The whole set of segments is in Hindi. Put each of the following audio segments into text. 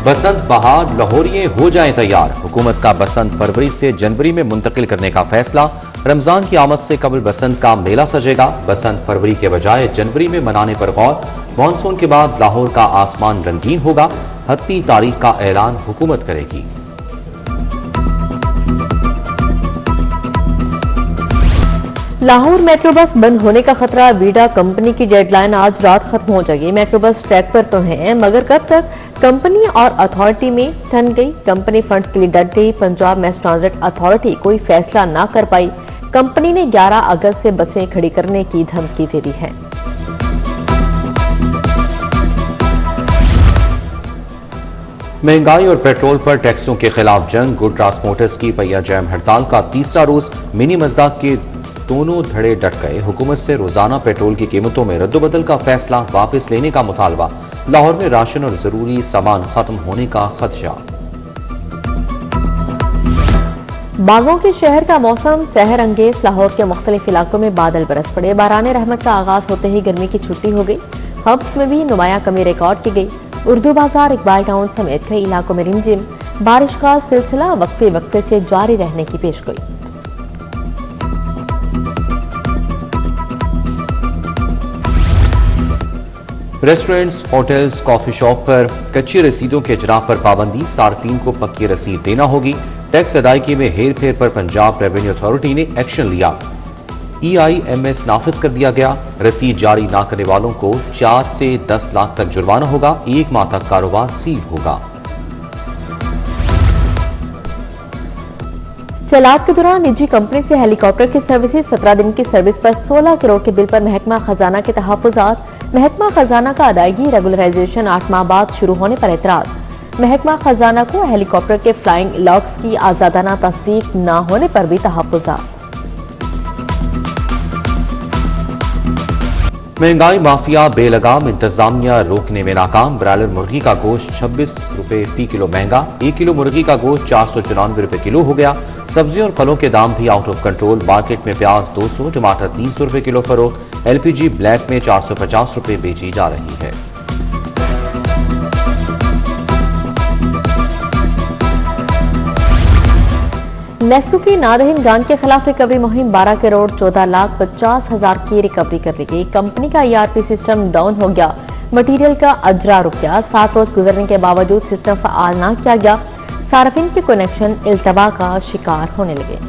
बसंत बहार लाहौरिये हो जाएं तैयार। हुकूमत का बसंत फरवरी से जनवरी में मुंतकिल करने का फैसला। रमजान की आमद से कबल बसंत का मेला सजेगा। बसंत फरवरी के बजाय जनवरी में मनाने पर गौर। मानसून के बाद लाहौर का आसमान रंगीन होगा। हतमी तारीख का ऐलान हुकूमत करेगी। लाहौर मेट्रो बस बंद होने का खतरा। वीडा कंपनी की डेडलाइन आज रात खत्म हो जाएगी। मेट्रो बस ट्रैक पर तो है, मगर कब तक? कंपनी और अथॉरिटी में ठन गई। कंपनी फंड्स के लिए डट गई। पंजाब मैस ट्रांजिट अथॉरिटी कोई फैसला ना कर पाई। कंपनी ने 11 अगस्त से बसें खड़ी करने की धमकी दे दी है। महंगाई और पेट्रोल पर टैक्सों के खिलाफ जंग। गुड ट्रांसपोर्टर्स की पहिया जैम हड़ताल का तीसरा रोज। मिनी मजदाक के दोनों धड़े डट गए। हुकूमत से रोजाना पेट्रोल की कीमतों में रद्दोबदल का फैसला वापस लेने का मुतालबा। लाहौर में राशन और जरूरी सामान खत्म होने का खदशा। बागों के शहर का मौसम सहर अंगेज। लाहौर के मुख्तलिफ इलाकों में बादल बरस पड़े। बाराने रहमत का आगाज होते ही गर्मी की छुट्टी हो गई। हब्स में भी नुमाया कमी रिकॉर्ड की गई। उर्दू बाजार, इकबाल टाउन समेत कई इलाकों में रिमझिम बारिश का सिलसिला वक्फे वक्फे से जारी रहने की पेशगोई। रेस्टोरेंट्स, होटल्स, कॉफी शॉप पर कच्ची रसीदों के इजरा पर पाबंदी। सार्फिन को पक्की रसीद देना होगी। टैक्स अदायगी में हेर फेर पर पंजाब रेवेन्यू अथॉरिटी ने एक्शन लिया। EIMS नाफिज कर दिया गया। रसीद जारी ना करने वालों को 4 से 10 लाख तक जुर्माना होगा। 1 माह तक कारोबार सील होगा। सैलाब के दौरान निजी कंपनी से हेलीकॉप्टर की सर्विसेज। 17 दिन की सर्विस पर 16 करोड़ के बिल पर महकमा खजाना के तहफ्फुजात। महकमा खजाना का अदायगी रेगुलराइजेशन 8 माह बाद शुरू होने पर एतराज। महकमा खजाना को हेलीकॉप्टर के फ्लाइंग लॉग्स की आजादाना तस्दीक न होने पर भी तहफ्फुजात। महंगाई माफिया बेलगाम। इंतजामिया रोकने में नाकाम। ब्रायलर मुर्गी का गोश्त 26 रुपए फी किलो महंगा। 1 किलो मुर्गी का गोश्त 494 रुपए किलो हो गया। सब्जियों और फलों के दाम भी आउट ऑफ कंट्रोल। मार्केट में प्याज 200, टमाटर 300 रुपए किलो फरोख्त। LPG ब्लैक में 450 रुपए बेची जा रही है। नेस्को की नादहीन गांड के खिलाफ रिकवरी मुहिम। 12 करोड़ 14 लाख 50 हजार की रिकवरी कर ली गई। कंपनी का ERP सिस्टम डाउन हो गया। मटेरियल का अजरा रुक गया। 7 रोज गुजरने के बावजूद सिस्टम फाल ना किया गया। सार्फिन के कनेक्शन इल्तबा का शिकार होने लगे।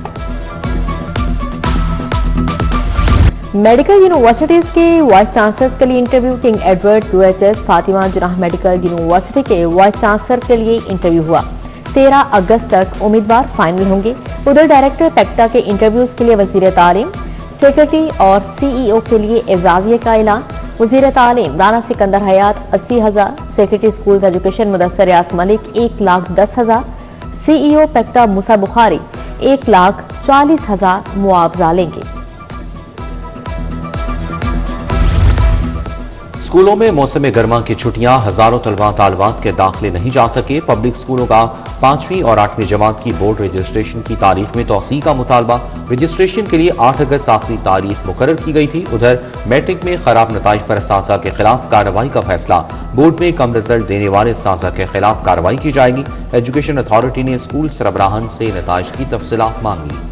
मेडिकल यूनिवर्सिटीज के वाइस चांसलर्स के लिए interview. King Edward UHS Fatima Jinnah medical university vice वाइस चांसलर के लिए इंटरव्यू हुआ। 13 अगस्त तक उम्मीदवार फाइनल होंगे। उधर डायरेक्टर पेक्टा के इंटरव्यूज के लिए वजीर तालीम, सेक्रेटरी और CEO के लिए एजाजिया का ऐलान। वजीर तालीम राना सिकंदर हयात 80,000। सेक्रेटरी स्कूल एजुकेशन मुदस्सर यास मलिक 1,10,000। CEO पेक्टा मूसा बुखारी 1,40,000 मुआवजा लेंगे। स्कूलों में मौसम गर्मा की छुट्टियां। हजारों तलबा तालिबात के दाखिले नहीं जा सके। पब्लिक स्कूलों का 5वीं और 8वीं जमात की बोर्ड रजिस्ट्रेशन की तारीख में तौसीह का मुतालबा। रजिस्ट्रेशन के लिए 8 अगस्त आखिरी तारीख मुकर्रर की गई थी। उधर मैट्रिक में खराब नताइज पर असातिज़ा के खिलाफ कार्रवाई का फैसला। बोर्ड में कम रिजल्ट देने वाले असातिज़ा के खिलाफ कार्रवाई की जाएगी। एजुकेशन अथॉरिटी ने स्कूल सरबराहान से नताइज की तफसीलात मांग ली।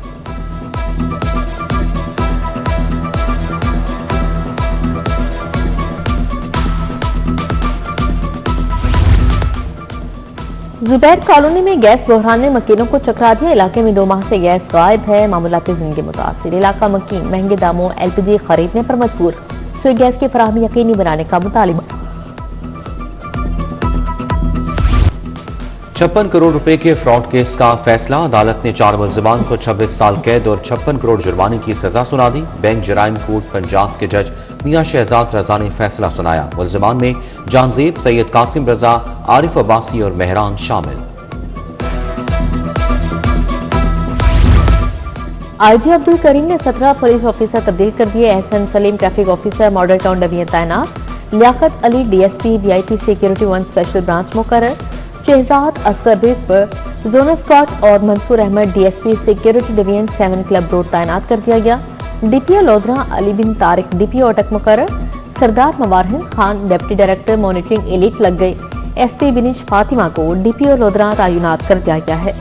जुबैर कॉलोनी में गैस बहरान ने मकीनों को चकरा दिया। इलाके में 2 माह से गैस गायब है। मामूलाती जिंदगी मुतासिर। इलाका मकीन महंगे दामों LPG खरीदने पर मजबूर। सुई गैस की फराहमी यकीनी बनाने का मुतालिबा। 56 करोड़ रुपए के फ्रॉड केस का फैसला। अदालत ने 4 मुल्जिमान को 26 साल कैद और 56 करोड़ जुर्माने की सजा सुना दी। बैंक जराइम कोर्ट पंजाब के जज मियां शहजाद रजा ने फैसला सुनाया। मुल्जिमान में जानजेब, सैयद कासिम रजा, आरिफ अब्बासी और मेहरान शामिल। IG अब्दुल करीम ने 17 पुलिस ऑफिसर तब्दील कर दिए। Ehsan Saleem traffic officer model town division तैनात। Liaquat Ali DSP VIP security 1 special branch मुकर्रर। शहजाद असगर बेग पर जोनल स्कॉट और Mansoor Ahmed DSP security division 7 club road तैनात कर दिया गया। DPO लोधरा अली बिन तारिक DPO अटक मुकर्रर। सरदार मवारहिन Khan deputy director monitoring elite लग गए। एसपी बिनिश फातिमा को डीपीओ लोधरा तैनात कर दिया गया है।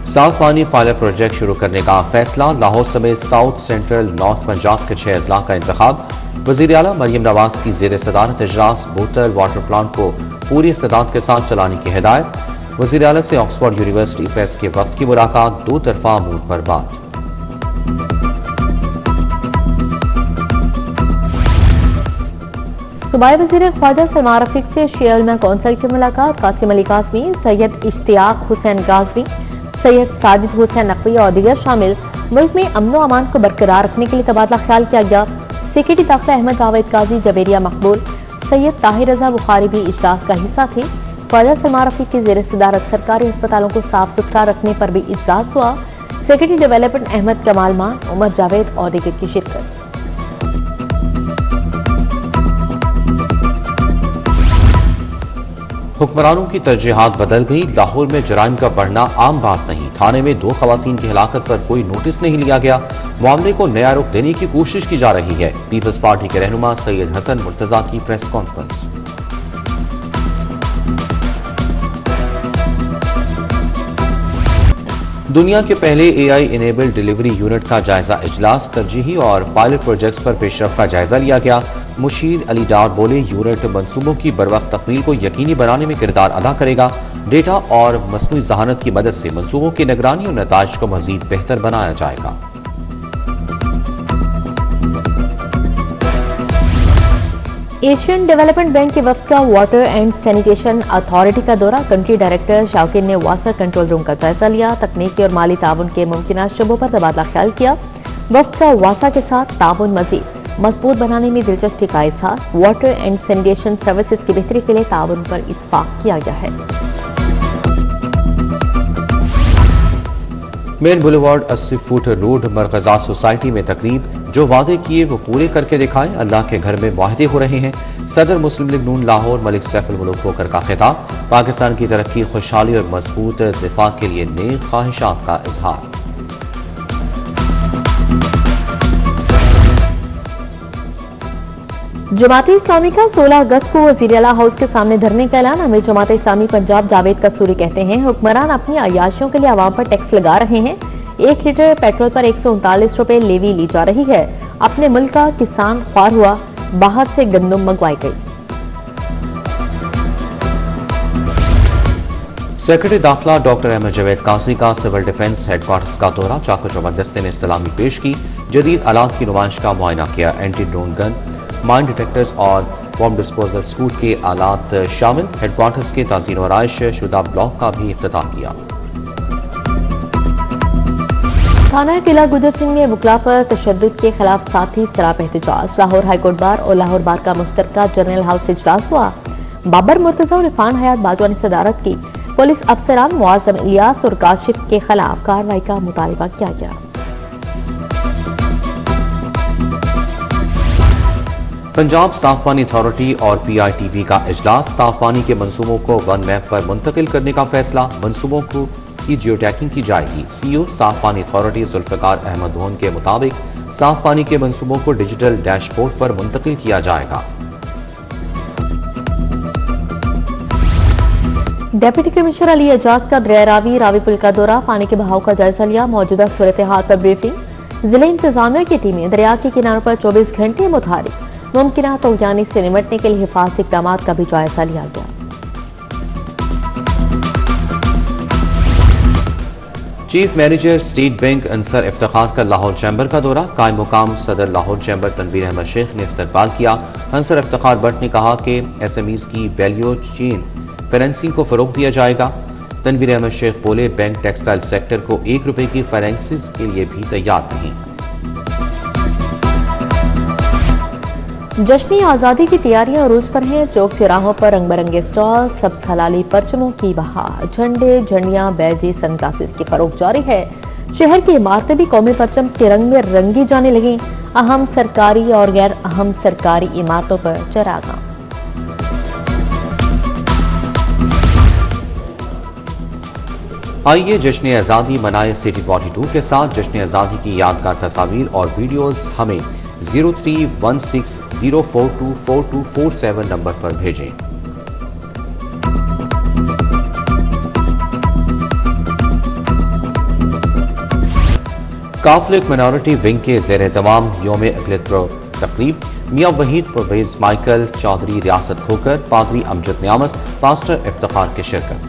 साफ पानी पायलट प्रोजेक्ट शुरू करने का फैसला। लाहौर समेत साउथ सेंट्रल नॉर्थ पंजाब के 6 अजला का इंतखाब। वज़ीर आला मरियम नवाज की ज़ेर सदारत इजलास बोतल वाटर प्लांट को पूरी इस्तेदाद के साथ चलाने की हिदायत। वज़ीर आला से ऑक्सफोर्ड यूनिवर्सिटी प्रेस के वक्त की मुलाकात, दो तरफा मूड पर बात। सूबाई वज़ीर ख्वाजा सलमान रफीक से शेयरमैन कौंसिल की मुलाकात। कासिम अली कासमी, सैयद इश्तियाक हुसैन गाजवी, सैयद साजिद हुसैन नकवी और दीगर शामिल। मुल्क में अमन व अमान को बरकरार रखने के लिए तबादला ख्याल किया गया। सेक्रेटरी दाखिला अहमद जावेद काजी जवेरिया मकबूल, सैयद ताहिर रजा बुखारी भी इजलास का हिस्सा थे। ख्वाजा सलमान रफीक की ज़ेर सदारत सरकारी अस्पतालों को साफ सुथरा रखने पर भी इजलास हुआ। सेक्रेटरी डेवलपमेंट अहमद कमाल मान, उमर जावेद और दीगर की शिरकत। हुक्मरानों की तरजीहात बदल गई। लाहौर में जराइम का बढ़ना आम बात नहीं। थाने में 2 खवातीन की हिलाकत पर कोई नोटिस नहीं लिया गया। मामले को नया रुख देने की कोशिश की जा रही है। पीपल्स पार्टी के रहनुमा सैयद हसन मुर्तजा की प्रेस कॉन्फ्रेंस। दुनिया के पहले एआई इनेबल्ड डिलीवरी यूनिट का जायजा इजलास। तरजीही और पायलट प्रोजेक्ट्स पर पेशरफ का जायजा लिया गया। मुशीर अली डार बोले, यूनिट मंसूबों की बरवक्त तकमील को यकीनी बनाने में किरदार अदा करेगा। डेटा और मसनूई ज़हानत की मदद से मंसूबों की निगरानी और नताइज को मजीद बेहतर बनाया जाएगा। एशियन डेवलपमेंट बैंक के वक्त का वाटर एंड सैनिटेशन अथॉरिटी का दौरा। कंट्री डायरेक्टर शाउकिन ने वासा कंट्रोल रूम का जायजा लिया। तकनीकी और माली ताउन के मुमकिन शोबों पर तबादला ख्याल किया। वक्त का वासा के साथ ताउन मजीद मजबूत बनाने में दिलचस्पी का इजहार। वाटर एंड सैनिटेशन सर्विसेज की बेहतरी के लिए ताउन पर इत्तफाक किया गया है। मेन बुलेवार्ड 80 फुट रोड मरकज़ा सोसाइटी में तकरीब। जो वादे किए वो पूरे करके दिखाएं। अल्लाह के घर में वादे हो रहे हैं। सदर मुस्लिम लीग नून लाहौर मलिक सैफुल मुल्क होकर का खिताब। पाकिस्तान की तरक्की, खुशहाली और मजबूत दिफा के लिए नेक ख्वाहिशात का इजहार। जमात इस्लामी का 16 अगस्त को वज़ीर आला हाउस के सामने धरने का ऐलान। अमीर जमात इस्लामी पंजाब जावेद कसूरी कहते हैं, हुक्मरान अपनी अयाशियों के लिए आवाम पर टैक्स लगा रहे हैं। 1 लीटर पेट्रोल पर 139 रुपए लेवी ली जा रही है। अपने मुल्क का किसान ख्वार हुआ, बाहर से गंदम मंगवाई गई। सेक्रेटरी दाखिला डॉक्टर अहमद जावेद काजी का सिविल डिफेंस हेडक्वार्टर्स का दौरा। चाको चौबंद दस्ते ने इस्लामी पेश की। जदीद आलात की नुमाइश का मुआयना किया। Anti drone gun, mine detectors और बॉम्ब डिस्पोजल स्कूट के आलात शामिल। हेडक्वार्टर्स के ताज़ीन और आयश शुदा ब्लॉक का भी इफ्तिताह किया। थाना किला गुजर सिंह में वकला पर तशद्दुद के खिलाफ साथी सराप एहतजाज। लाहौर हाईकोर्ट बार और लाहौर बार का मुश्तरका जनरल हाउस से इजलास हुआ। बाबर मुर्तजा और इरफान हयात बाजवा ने सदारत की। पुलिस अफसरान मुआज़म इलियास और काशिफ के खिलाफ कार्रवाई का मुतालबा किया गया। पंजाब साफ पानी अथॉरिटी और पीआईटीबी का इजलास। साफ पानी के मंसूबों को वन मैप पर मुंतकिल करने का फैसला। मंसूबों को की जियो टैगिंग की जाएगी। सीईओ साफ पानी अथॉरिटी जुल्फिकार अहमद धोन के मुताबिक साफ पानी के मंसूबों को डिजिटल डैशबोर्ड पर मुंतकिल किया जाएगा। डेप्यूटी कमिश्नर अली एजाज का दरिया रावी पुल का दौरा। पानी के बहाव का जायजा लिया। मौजूदा सूरत हाल पर ब्रीफिंग। जिले इंतजामिया की टीमें दरिया के किनारों पर 24 घंटे मुतहरिक। मुमकिन तूफानी से निपटने के लिए हिफाजती इक़दाम का भी जायजा लिया गया। Chief manager state bank Ansar Iftikhar का लाहौर चैम्बर का दौरा। कायम मुकाम सदर लाहौर चैम्बर तनवीर अहमद शेख ने इस्तकबाल किया। अंसर इफ्तिखार भट्ट ने कहा कि एसएमईज की वैल्यू चेन फाइनेंसिंग को फरोग दिया जाएगा। तनवीर अहमद शेख बोले, बैंक टेक्सटाइल सेक्टर को 1 रुपए की फाइनेंसिंग के लिए भी तैयार नहीं। जश्न आज़ादी की तैयारियां अरूज पर हैं। चौक चौराहों पर रंग बिरंगे स्टॉल, सब्ज हलाली परचमों की बहार, झंडे, झंडियां, बैजी, सनग्लासेस की फरोख्त जारी है। शहर की इमारतें भी कौमी परचम के रंग में रंगी जाने लगी। अहम सरकारी और गैर अहम सरकारी इमारतों पर चरागाह। आइए जश्न आज़ादी मनाए सिटी 42 के साथ। जश्न आज़ादी की यादगार तस्वीर और वीडियोस हमें 031604242247 नंबर पर भेजें। काफलिक मिनॉरिटी विंग के ज़ेर एहतमाम योम अक़लियत तकरीब मियाँ वहीद परवेज माइकल चौधरी रियासत खोकर पादरी अमजद नियामत पास्टर इफ्तिखार की शिरकत।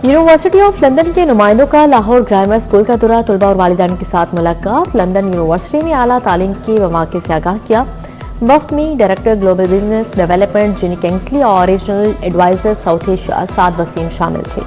यूनिवर्सिटी ऑफ लंदन के नुमाइंदों का लाहौर ग्रामर स्कूल का दौरा, तलबा और वालिदैन के साथ मुलाकात, लंदन यूनिवर्सिटी में आला तालीम के मौके से आगाह किया। वक्त में डायरेक्टर ग्लोबल बिजनेस डेवलपमेंट जिनी किंग्सली और रीजनल एडवाइजर साउथ एशिया साद वसीम शामिल थे।